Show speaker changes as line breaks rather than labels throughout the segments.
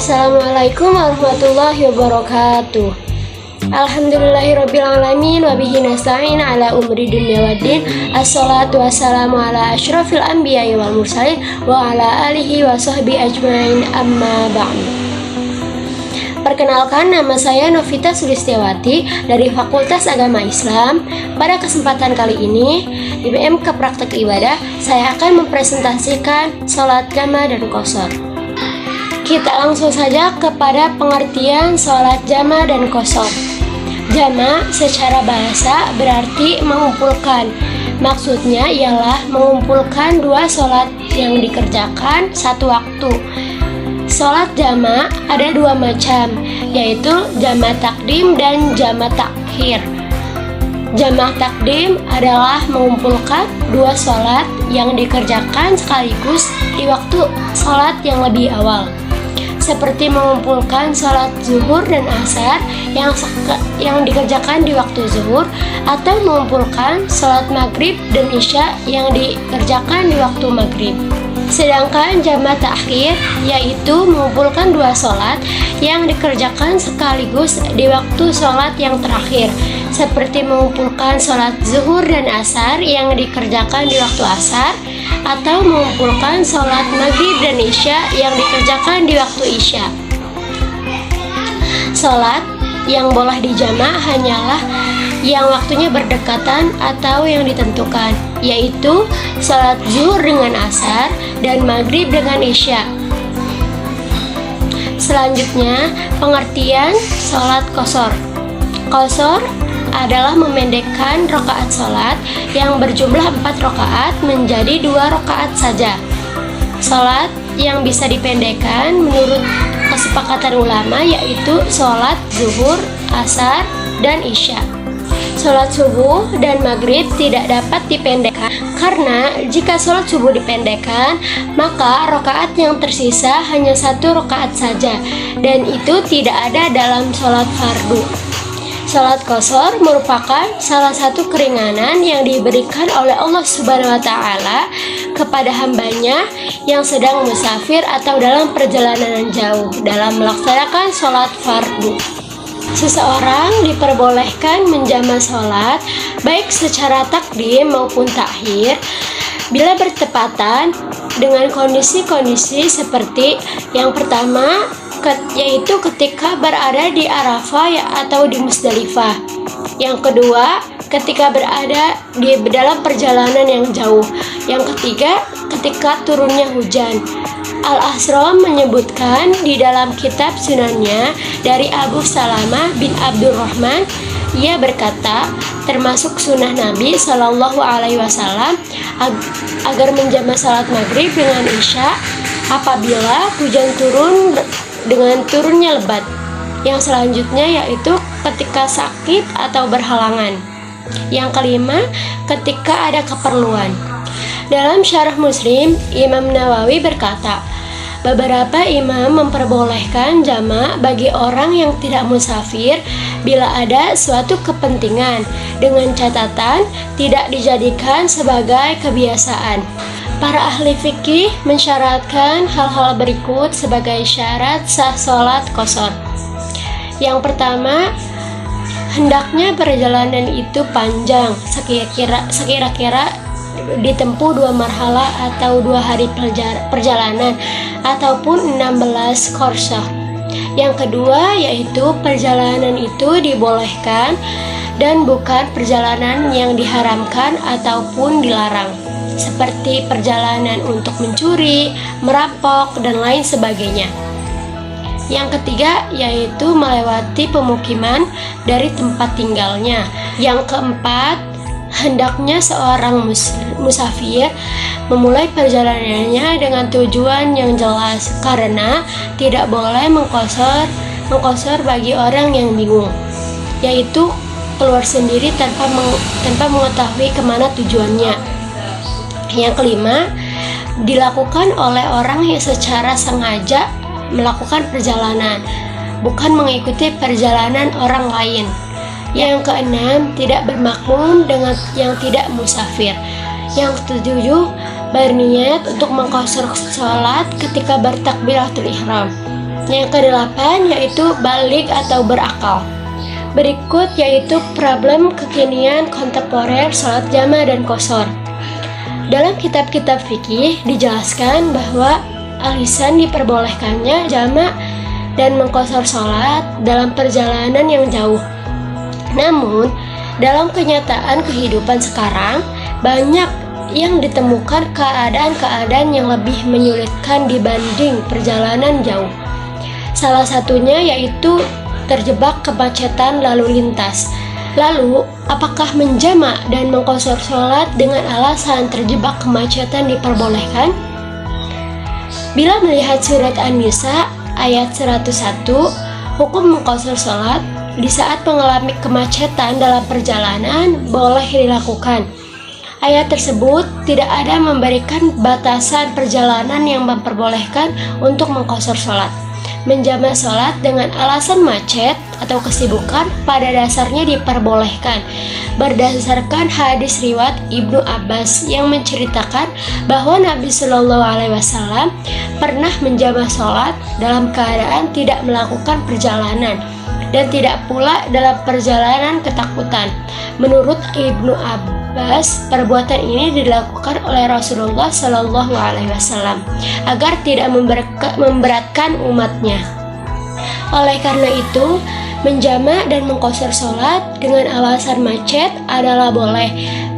Assalamualaikum warahmatullahi wabarakatuh. Alhamdulillahirrabbilalamin. Wabihi nasta'in ala umri dunya waddin. Assalatu wassalamu ala ashrafil anbiya'i wal mursalin wa ala alihi wa sahbihi ajmain, amma ba'du. Perkenalkan, nama saya Novita Sulistiawati dari Fakultas Agama Islam. Pada kesempatan kali ini di BMK Praktek Ibadah, saya akan mempresentasikan sholat jama dan qashar. Kita langsung saja kepada pengertian sholat jama dan qashar. Jama secara bahasa berarti mengumpulkan. Maksudnya ialah mengumpulkan dua sholat yang dikerjakan satu waktu. Sholat jama ada dua macam, yaitu jama takdim dan jama takhir. Jama takdim adalah mengumpulkan dua sholat yang dikerjakan sekaligus di waktu sholat yang lebih awal, seperti mengumpulkan sholat zuhur dan asar yang dikerjakan di waktu zuhur, atau mengumpulkan sholat maghrib dan isya yang dikerjakan di waktu maghrib. Sedangkan jama takhir yaitu mengumpulkan dua sholat yang dikerjakan sekaligus di waktu sholat yang terakhir, seperti mengumpulkan sholat zuhur dan asar yang dikerjakan di waktu asar, atau mengumpulkan sholat maghrib dan isya yang dikerjakan di waktu isya. Sholat yang boleh dijama hanyalah yang waktunya berdekatan atau yang ditentukan, yaitu sholat zuhur dengan asar dan maghrib dengan isya. Selanjutnya, pengertian sholat qashar. Qashar adalah memendekkan rakaat sholat yang berjumlah 4 rakaat menjadi 2 rakaat saja. Sholat yang bisa dipendekkan menurut kesepakatan ulama yaitu sholat zuhur, asar, dan isya. Sholat subuh dan maghrib tidak dapat dipendekkan karena jika sholat subuh dipendekkan maka rakaat yang tersisa hanya 1 rakaat saja, dan itu tidak ada dalam sholat fardu. Sholat qashar merupakan salah satu keringanan yang diberikan oleh Allah Subhanahu wa Ta'ala kepada hambanya yang sedang musafir atau dalam perjalanan jauh dalam melaksanakan sholat fardu. Seseorang diperbolehkan menjama sholat baik secara takdim maupun takhir bila bertepatan dengan kondisi-kondisi seperti yang pertama, yaitu ketika berada di Arafah atau di Musdalifah. Yang kedua, ketika berada di dalam perjalanan yang jauh. Yang ketiga, ketika turunnya hujan. Al-Asram menyebutkan di dalam kitab sunannya dari Abu Salamah bin Abdurrahman, ia berkata, termasuk sunnah Nabi Shallallahu Alaihi Wasallam agar menjama salat maghrib dengan isya apabila hujan turun dengan turunnya lebat. Yang selanjutnya yaitu ketika sakit atau berhalangan. Yang kelima, ketika ada keperluan. Dalam Syarah Muslim, Imam Nawawi berkata, beberapa imam memperbolehkan jama bagi orang yang tidak musafir bila ada suatu kepentingan, dengan catatan tidak dijadikan sebagai kebiasaan. Para ahli fikih mensyaratkan hal-hal berikut sebagai syarat sah sholat qashar. Yang pertama, hendaknya perjalanan itu panjang, sekira-kira ditempuh 2 marhala atau 2 hari perjalanan ataupun 16 qorsah. Yang kedua yaitu perjalanan itu dibolehkan dan bukan perjalanan yang diharamkan ataupun dilarang, seperti perjalanan untuk mencuri, merampok, dan lain sebagainya. Yang ketiga yaitu melewati pemukiman dari tempat tinggalnya. Yang keempat, hendaknya seorang musafir memulai perjalanannya dengan tujuan yang jelas, karena tidak boleh mengqashar bagi orang yang bingung, yaitu keluar sendiri tanpa mengetahui kemana tujuannya. Yang kelima, dilakukan oleh orang yang secara sengaja melakukan perjalanan, bukan mengikuti perjalanan orang lain. Yang keenam, tidak bermakmum dengan yang tidak musafir. Yang ketujuh, berniat untuk mengqashar sholat ketika bertakbiratul ihram. Yang kedelapan yaitu balik atau berakal. Berikut yaitu problem kekinian kontemporer sholat jama' dan qashar. Dalam kitab-kitab fikih dijelaskan bahwa alisan diperbolehkannya jama' dan mengqashar sholat dalam perjalanan yang jauh. Namun, dalam kenyataan kehidupan sekarang, banyak yang ditemukan keadaan-keadaan yang lebih menyulitkan dibanding perjalanan jauh. Salah satunya yaitu terjebak kemacetan lalu lintas. Lalu, apakah menjama' dan mengqashar sholat dengan alasan terjebak kemacetan diperbolehkan? Bila melihat surat An-Nisa ayat 101, hukum mengqashar sholat di saat mengalami kemacetan dalam perjalanan boleh dilakukan. Ayat tersebut tidak ada memberikan batasan perjalanan yang memperbolehkan untuk mengqashar sholat. Menjama' sholat dengan alasan macet atau kesibukan pada dasarnya diperbolehkan berdasarkan hadis riwayat Ibnu Abbas yang menceritakan bahwa Nabi Shallallahu Alaihi Wasallam pernah menjama' sholat dalam keadaan tidak melakukan perjalanan dan tidak pula dalam perjalanan ketakutan. Menurut Ibnu Abbas, perbuatan ini dilakukan oleh Rasulullah Shallallahu Alaihi Wasallam agar tidak memberatkan umatnya. Oleh karena itu, menjama' dan mengqashar sholat dengan alasan macet adalah boleh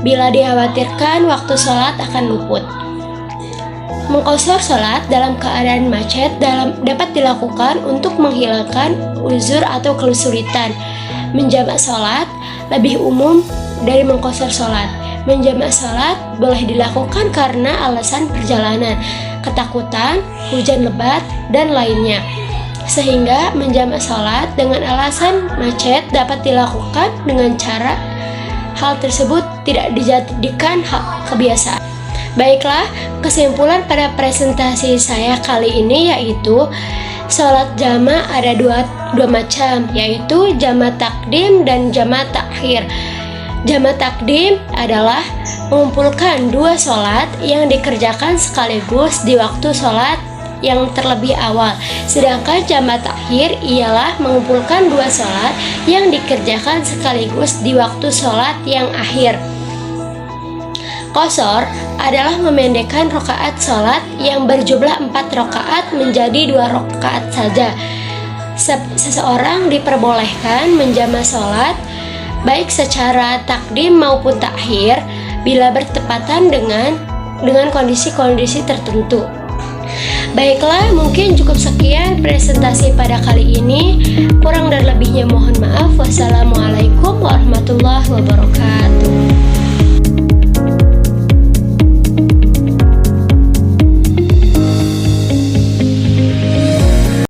bila dikhawatirkan waktu sholat akan luput. Mengqashar sholat dalam keadaan macet dapat dilakukan untuk menghilangkan uzur atau kesulitan. Menjama' sholat lebih umum dari mengqashar sholat. Menjama' sholat boleh dilakukan karena alasan perjalanan, ketakutan, hujan lebat, dan lainnya. Sehingga menjama' sholat dengan alasan macet dapat dilakukan dengan cara hal tersebut tidak dijadikan kebiasaan. Baiklah, kesimpulan pada presentasi saya kali ini yaitu sholat jama' ada dua macam, yaitu jama' takdim dan jama' takhir. Jama' takdim adalah mengumpulkan dua sholat yang dikerjakan sekaligus di waktu sholat yang terlebih awal. Sedangkan jama' takhir ialah mengumpulkan dua sholat yang dikerjakan sekaligus di waktu sholat yang akhir. Qashar adalah memendekkan rakaat sholat yang berjumlah 4 rakaat menjadi 2 rakaat saja. Seseorang diperbolehkan menjama' sholat baik secara takdim maupun takhir bila bertepatan dengan kondisi-kondisi tertentu. Baiklah, mungkin cukup sekian presentasi pada kali ini. Kurang dan lebihnya mohon maaf. Wassalamualaikum warahmatullahi wabarakatuh.